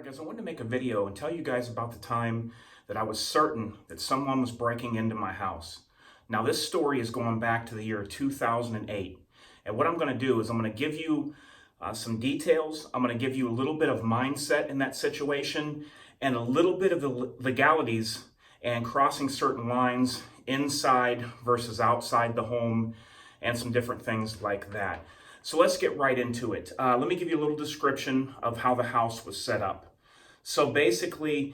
Alright guys, I wanted to make a video and tell you guys about the time that I was certain that someone was breaking into my house. Now this story is going back to the year 2008. And what I'm going to do is I'm going to give you some details. I'm going to give you a little bit of mindset in that situation and a little bit of the legalities and crossing certain lines inside versus outside the home and some different things like that. So let's get right into it. Let me give you a little description of how the house was set up. So basically,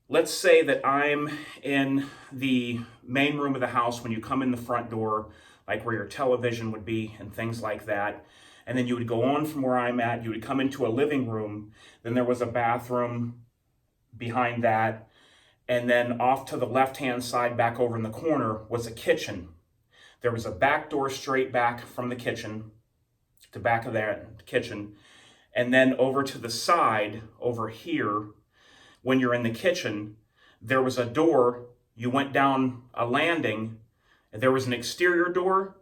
let's say that I'm in the main room of the house when you come in the front door, like where your television would be and things like that. And then you would go on from where I'm at, you would come into a living room, then there was a bathroom behind that, and then off to the left-hand side back over in the corner was a kitchen. There was a back door straight back from the kitchen, the back of that kitchen, and then over to the side over here, when you're in the kitchen, there was a door. You went down a landing, and there was an exterior door,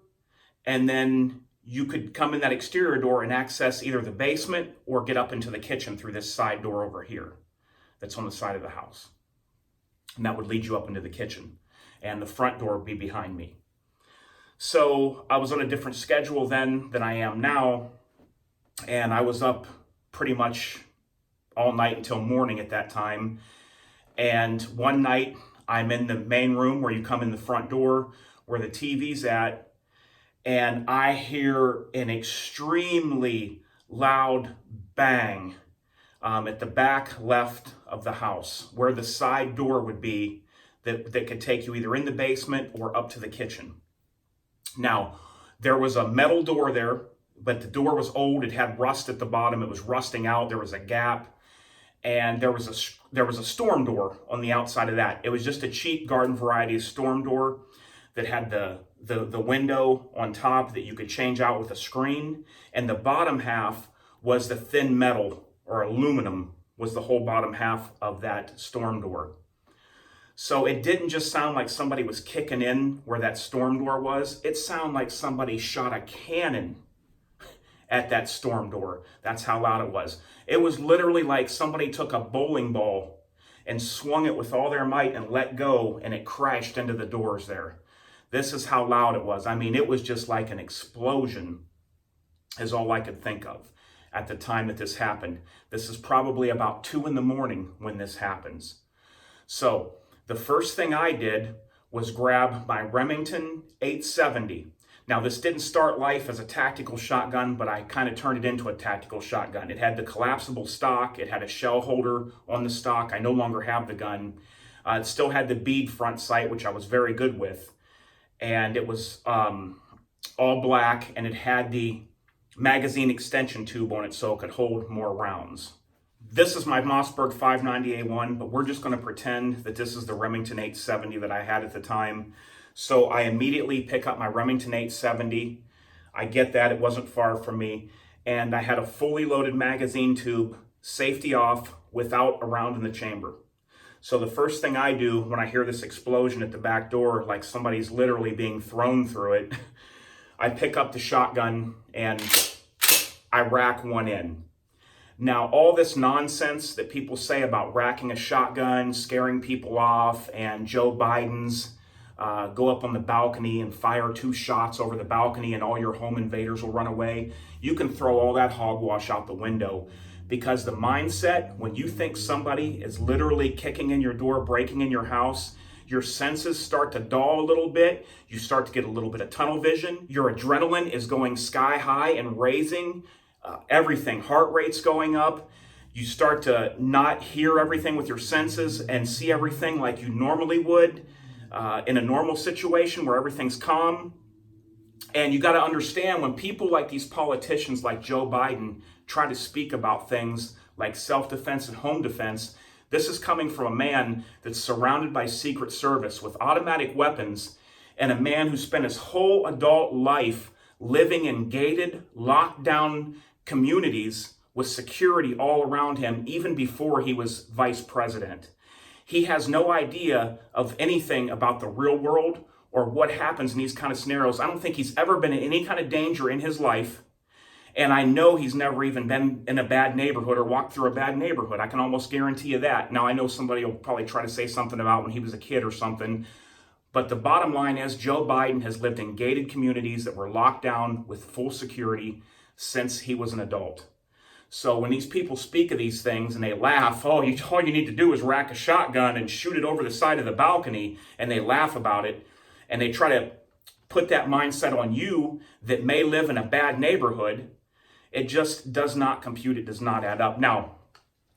and then you could come in that exterior door and access either the basement or get up into the kitchen through this side door over here that's on the side of the house. And that would lead you up into the kitchen, and the front door would be behind me. So I was on a different schedule then than I am now, and I was up pretty much all night until morning at that time. And one night I'm in the main room where you come in the front door where the TV's at, and I hear an extremely loud bang at the back left of the house where the side door would be that could take you either in the basement or up to the kitchen. Now, there was a metal door there, but the door was old. It had rust at the bottom. It was rusting out. There was a gap, and there was a storm door on the outside of that. It was just a cheap garden variety storm door that had the window on top that you could change out with a screen, and the bottom half was the thin metal or aluminum was the whole bottom half of that storm door. So it didn't just sound like somebody was kicking in where that storm door was. It sounded like somebody shot a cannon at that storm door. That's how loud it was. It was literally like somebody took a bowling ball and swung it with all their might and let go, and it crashed into the doors there. This is how loud it was. I mean, it was just like an explosion is all I could think of at the time that this happened. This is probably about 2 a.m. when this happens. So the first thing I did was grab my Remington 870. Now, this didn't start life as a tactical shotgun, but I kind of turned it into a tactical shotgun. It had the collapsible stock. It had a shell holder on the stock. I no longer have the gun. It still had the bead front sight, which I was very good with. And it was all black, and it had the magazine extension tube on it so it could hold more rounds. This is my Mossberg 590A1, but we're just going to pretend that this is the Remington 870 that I had at the time. So I immediately pick up my Remington 870. I get that, it wasn't far from me. And I had a fully loaded magazine tube, safety off, without a round in the chamber. So the first thing I do when I hear this explosion at the back door, like somebody's literally being thrown through it, I pick up the shotgun and I rack one in. Now, all this nonsense that people say about racking a shotgun, scaring people off, and Joe Biden's go up on the balcony and fire 2 shots over the balcony and all your home invaders will run away. You can throw all that hogwash out the window, because the mindset, when you think somebody is literally kicking in your door, breaking in your house, your senses start to dull a little bit. You start to get a little bit of tunnel vision. Your adrenaline is going sky high and raising. Everything, heart rate's going up. You start to not hear everything with your senses and see everything like you normally would in a normal situation where everything's calm. And you got to understand, when people like these politicians like Joe Biden try to speak about things like self-defense and home defense, this is coming from a man that's surrounded by Secret Service with automatic weapons, and a man who spent his whole adult life living in gated, locked down communities with security all around him, even before he was vice president. He has no idea of anything about the real world or what happens in these kind of scenarios. I don't think he's ever been in any kind of danger in his life. And I know he's never even been in a bad neighborhood or walked through a bad neighborhood. I can almost guarantee you that. Now, I know somebody will probably try to say something about when he was a kid or something. But the bottom line is Joe Biden has lived in gated communities that were locked down with full security since he was an adult. So when these people speak of these things and they laugh, all you need to do is rack a shotgun and shoot it over the side of the balcony, and they laugh about it, and they try to put that mindset on you that may live in a bad neighborhood, it just does not compute. It does not add up. Now,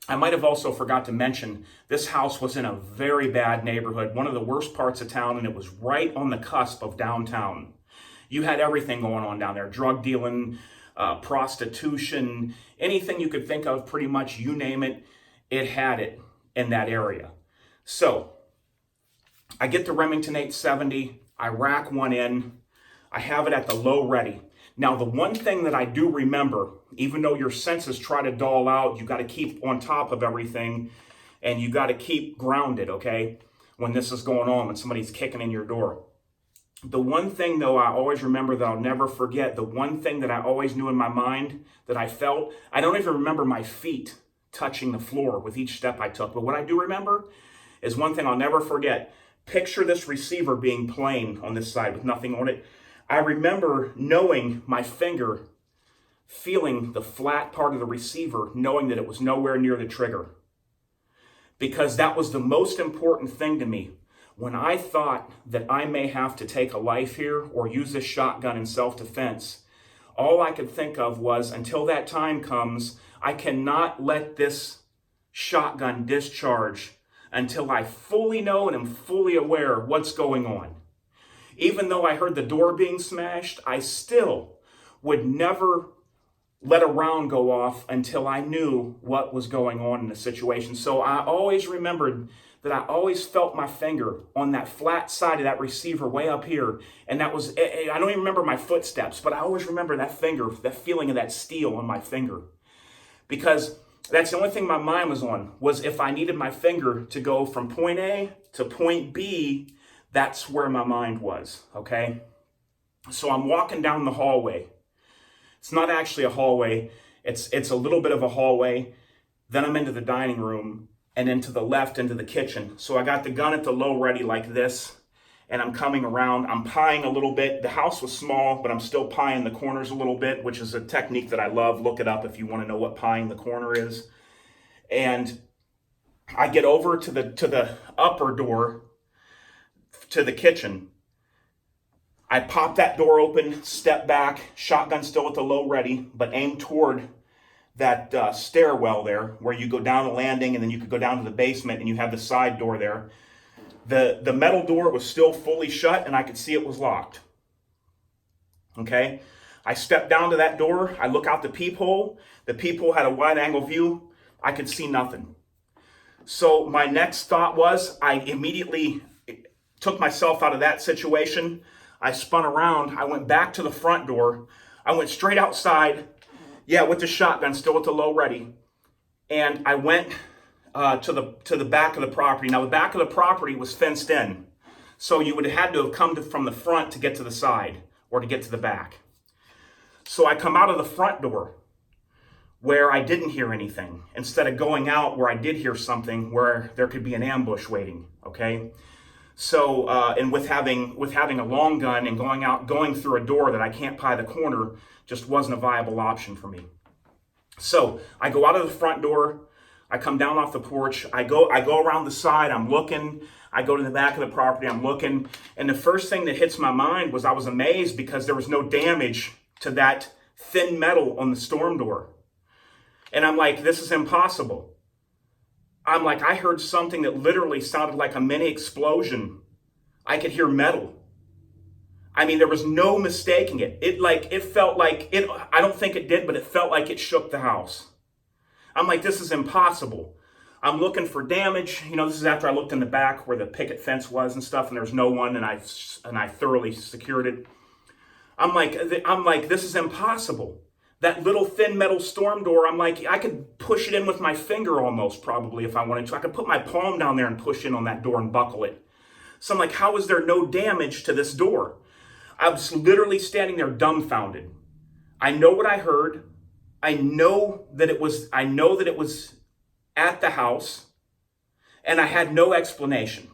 I might have also forgot to mention, this house was in a very bad neighborhood, one of the worst parts of town, and it was right on the cusp of downtown. You had everything going on down there, drug dealing, prostitution, anything you could think of, pretty much, you name it, it had it in that area. So I get the Remington 870, I rack one in, I have it at the low ready. Now, the one thing that I do remember, even though your senses try to dull out, you got to keep on top of everything, and you got to keep grounded, okay, when this is going on, when somebody's kicking in your door. The one thing, though, I always remember that I'll never forget, the one thing that I always knew in my mind that I felt, I don't even remember my feet touching the floor with each step I took, but what I do remember is one thing I'll never forget. Picture this receiver being plain on this side with nothing on it. I remember knowing my finger, feeling the flat part of the receiver, knowing that it was nowhere near the trigger. Because that was the most important thing to me. When I thought that I may have to take a life here or use this shotgun in self-defense, all I could think of was, until that time comes, I cannot let this shotgun discharge until I fully know and am fully aware what's going on. Even though I heard the door being smashed, I still would never let a round go off until I knew what was going on in the situation. So I always remembered that I always felt my finger on that flat side of that receiver way up here. And that was, I don't even remember my footsteps, but I always remember that finger, that feeling of that steel on my finger. Because that's the only thing my mind was on, was if I needed my finger to go from point A to point B, that's where my mind was, okay? So I'm walking down the hallway. It's not actually a hallway. It's a little bit of a hallway. Then I'm into the dining room, and then to the left into the kitchen. So I got the gun at the low ready like this, and I'm coming around. I'm pieing a little bit. The house was small, but I'm still pieing the corners a little bit, which is a technique that I love. Look it up if you want to know what pieing the corner is. And I get over to the upper door, to the kitchen. I pop that door open, step back, shotgun still at the low ready, but aim toward that stairwell there where you go down the landing and then you could go down to the basement and you have the side door there. The metal door was still fully shut and I could see it was locked. Okay? I step down to that door. I look out the peephole. The peephole had a wide angle view. I could see nothing. So my next thought was, I immediately took myself out of that situation. I spun around. I went back to the front door. I went straight outside, with the shotgun still at the low ready. And I went to the back of the property. Now, the back of the property was fenced in. So you would have had to have come from the front to get to the side or to get to the back. So I come out of the front door where I didn't hear anything, instead of going out where I did hear something where there could be an ambush waiting, okay? So, and with having a long gun and going through a door that I can't pie the corner just wasn't a viable option for me. So I go out of the front door, I come down off the porch, I go around the side, I'm looking, I go to the back of the property, I'm looking, and the first thing that hits my mind was I was amazed because there was no damage to that thin metal on the storm door. And I'm like, this is impossible. I'm like, I heard something that literally sounded like a mini explosion. I could hear metal. I mean, there was no mistaking it. It felt like it, I don't think it did, but it felt like it shook the house. I'm like, this is impossible. I'm looking for damage. This is after I looked in the back where the picket fence was and stuff, and there's no one, and I thoroughly secured it. I'm like, this is impossible. That little thin metal storm door, I'm like, I could push it in with my finger almost, probably, if I wanted to. I could put my palm down there and push in on that door and buckle it. So I'm like, how is there no damage to this door? I was literally standing there dumbfounded. I know what I heard. I know that it was at the house, and I had no explanation.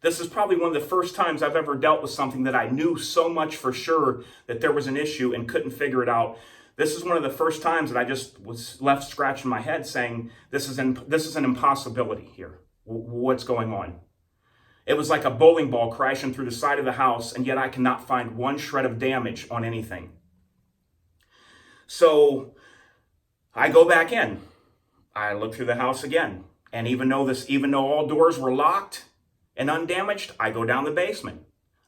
This is probably one of the first times I've ever dealt with something that I knew so much for sure that there was an issue and couldn't figure it out. This is one of the first times that I just was left scratching my head saying, this is an impossibility here. What's going on? It was like a bowling ball crashing through the side of the house, and yet I cannot find one shred of damage on anything. So I go back in. I look through the house again. And even though all doors were locked and undamaged, I go down the basement.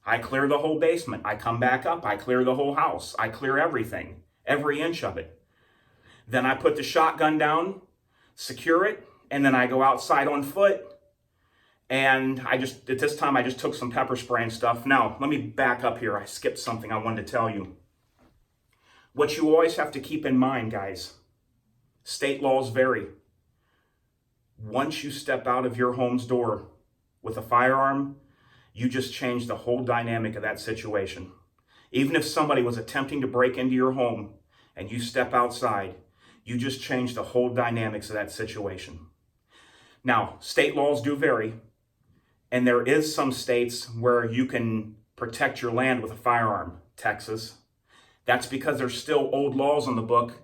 I clear the whole basement. I come back up. I clear the whole house. I clear everything, every inch of it. Then I put the shotgun down, secure it, and then I go outside on foot. And at this time, I just took some pepper spray and stuff. Now, let me back up here. I skipped something I wanted to tell you. What you always have to keep in mind, guys, state laws vary. Once you step out of your home's door with a firearm, you just change the whole dynamic of that situation. Even if somebody was attempting to break into your home and you step outside, you just change the whole dynamics of that situation. Now, state laws do vary, and there is some states where you can protect your land with a firearm. Texas. That's because there's still old laws on the book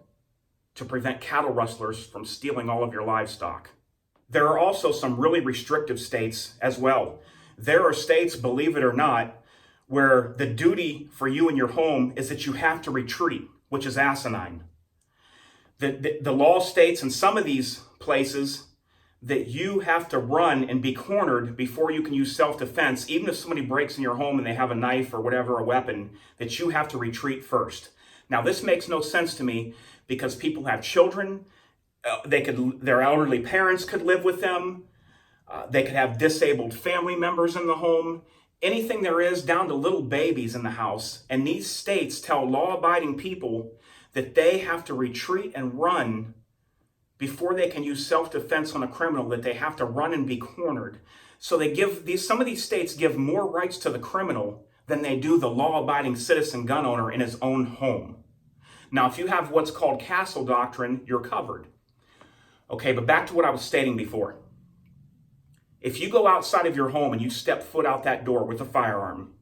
to prevent cattle rustlers from stealing all of your livestock. There are also some really restrictive states as well. There are states, believe it or not, where the duty for you in your home is that you have to retreat, which is asinine. The law states in some of these places that you have to run and be cornered before you can use self-defense. Even if somebody breaks in your home and they have a knife or whatever, a weapon, that you have to retreat first. Now, this makes no sense to me because people have children. Their elderly parents could live with them. They could have disabled family members in the home. Anything there is, down to little babies in the house. And these states tell law-abiding people that they have to retreat and run before they can use self-defense on a criminal, that they have to run and be cornered. So some of these states give more rights to the criminal than they do the law-abiding citizen gun owner in his own home. Now, if you have what's called castle doctrine, you're covered. Okay, but back to what I was stating before. If you go outside of your home and you step foot out that door with a firearm,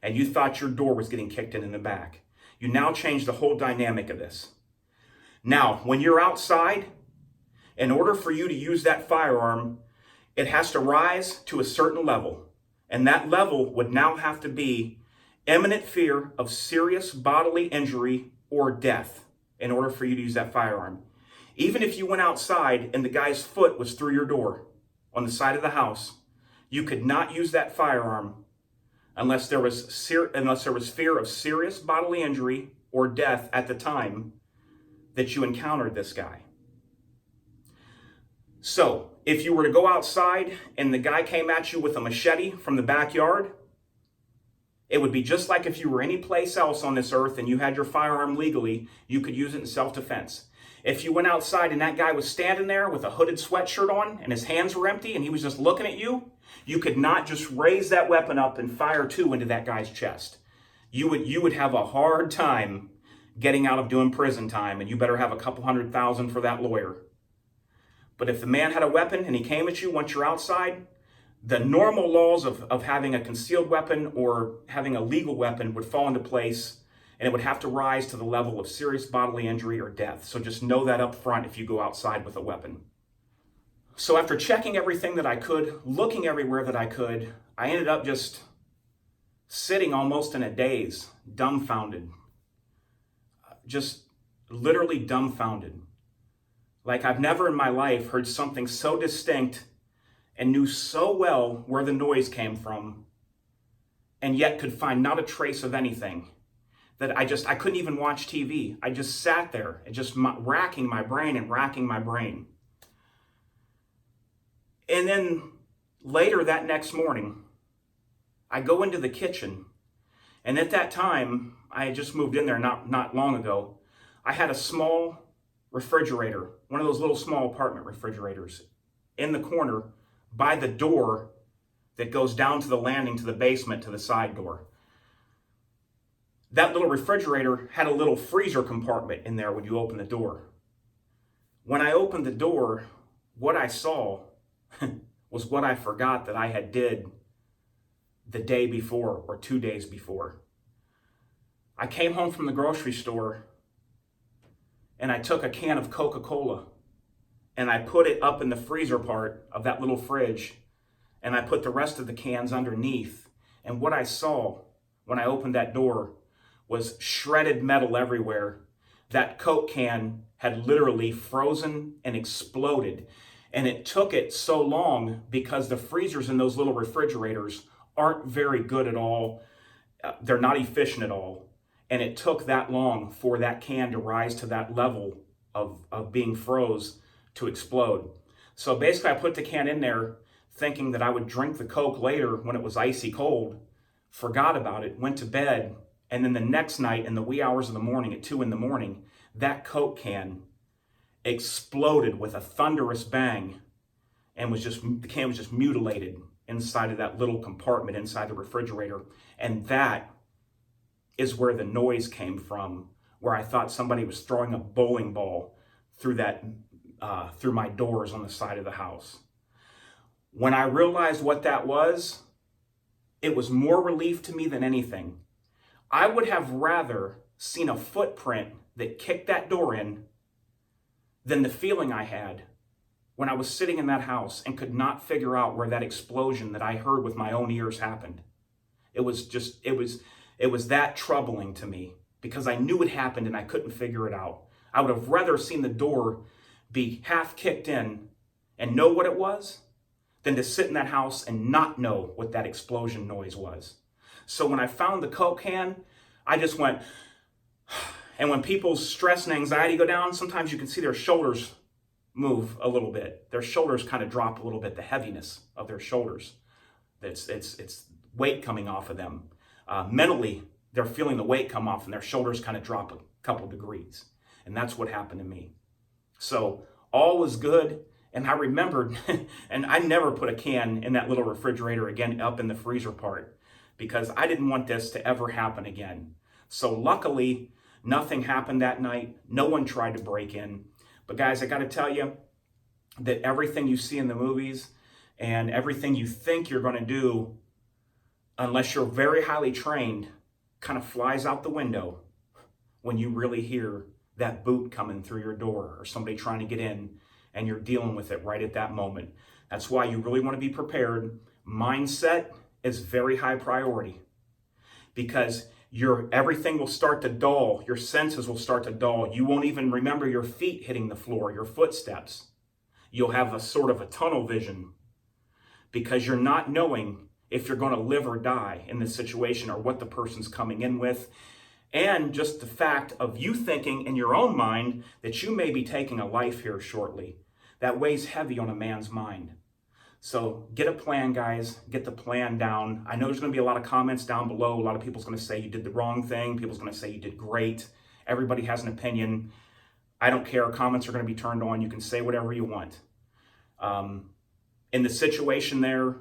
and you thought your door was getting kicked in the back, you now change the whole dynamic of this. Now, when you're outside, in order for you to use that firearm, it has to rise to a certain level. And that level would now have to be imminent fear of serious bodily injury or death in order for you to use that firearm. Even if you went outside and the guy's foot was through your door on the side of the house, you could not use that firearm unless there was fear of serious bodily injury or death at the time that you encountered this guy. So, if you were to go outside and the guy came at you with a machete from the backyard, it would be just like if you were any place else on this earth and you had your firearm legally, you could use it in self-defense. If you went outside and that guy was standing there with a hooded sweatshirt on and his hands were empty and he was just looking at you, you could not just raise that weapon up and fire two into that guy's chest. You would have a hard time getting out of doing prison time, and you better have a couple $100,000 for that lawyer. But if the man had a weapon and he came at you once you're outside, the normal laws of having a concealed weapon or having a legal weapon would fall into place, and it would have to rise to the level of serious bodily injury or death. So just know that up front if you go outside with a weapon. So after checking everything that I could, looking everywhere that I could, I ended up just sitting almost in a daze, dumbfounded. Just literally dumbfounded. Like I've never in my life heard something so distinct and knew so well where the noise came from, and yet could find not a trace of anything. That I couldn't even watch TV. I just sat there and just racking my brain. And then later that next morning, I go into the kitchen, and at that time, I had just moved in there not long ago. I had a small refrigerator, one of those little small apartment refrigerators, in the corner by the door that goes down to the landing to the basement to the side door. that little refrigerator had a little freezer compartment in there when you open the door. When I opened the door, what I saw was what I forgot that I had did the day before or 2 days before. I came home from the grocery store and I took a can of Coca-Cola and I put it up in the freezer part of that little fridge, and I put the rest of the cans underneath. And what I saw when I opened that door was shredded metal everywhere. That Coke can had literally frozen and exploded. And it took it so long because the freezers in those little refrigerators aren't very good at all. They're not efficient at all. And it took that long for that can to rise to that level of being froze to explode. So basically I put the can in there thinking that I would drink the Coke later when it was icy cold, forgot about it, went to bed, and then the next night in the wee hours of the morning at 2 a.m, that Coke can exploded with a thunderous bang and the can was just mutilated inside of that little compartment inside the refrigerator. And that is where the noise came from, where I thought somebody was throwing a bowling ball through my doors on the side of the house. When I realized what that was, it was more relief to me than anything. I would have rather seen a footprint that kicked that door in than the feeling I had when I was sitting in that house and could not figure out where that explosion that I heard with my own ears happened. It was that troubling to me because I knew it happened and I couldn't figure it out. I would have rather seen the door be half kicked in and know what it was than to sit in that house and not know what that explosion noise was. So when I found the Coke can, I just went, and when people's stress and anxiety go down, sometimes you can see their shoulders move a little bit. Their shoulders kind of drop a little bit, the heaviness of their shoulders. It's weight coming off of them. Mentally, they're feeling the weight come off and their shoulders kind of drop a couple degrees. And that's what happened to me. So all was good. And I remembered, and I never put a can in that little refrigerator again up in the freezer part because I didn't want this to ever happen again. So luckily, nothing happened that night. No one tried to break in. But guys, I got to tell you that everything you see in the movies and everything you think you're going to do, unless you're very highly trained, kind of flies out the window when you really hear that boot coming through your door or somebody trying to get in and you're dealing with it right at that moment. That's why you really want to be prepared. Mindset is very high priority because everything will start to dull. Your senses will start to dull. You won't even remember your feet hitting the floor, your footsteps. You'll have a sort of a tunnel vision because you're not knowing if you're going to live or die in this situation or what the person's coming in with. And just the fact of you thinking in your own mind that you may be taking a life here shortly. That weighs heavy on a man's mind. So get a plan, guys. Get the plan down. I know there's going to be a lot of comments down below. A lot of people's going to say you did the wrong thing. People's going to say you did great. Everybody has an opinion. I don't care. Comments are going to be turned on. You can say whatever you want. In the situation there,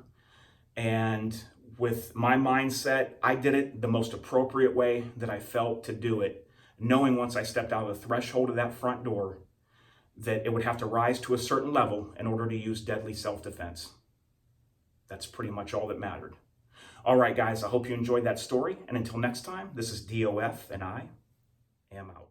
and with my mindset, I did it the most appropriate way that I felt to do it, knowing once I stepped out of the threshold of that front door that it would have to rise to a certain level in order to use deadly self-defense. That's pretty much all that mattered. All right, guys, I hope you enjoyed that story. And until next time, this is DOF, and I am out.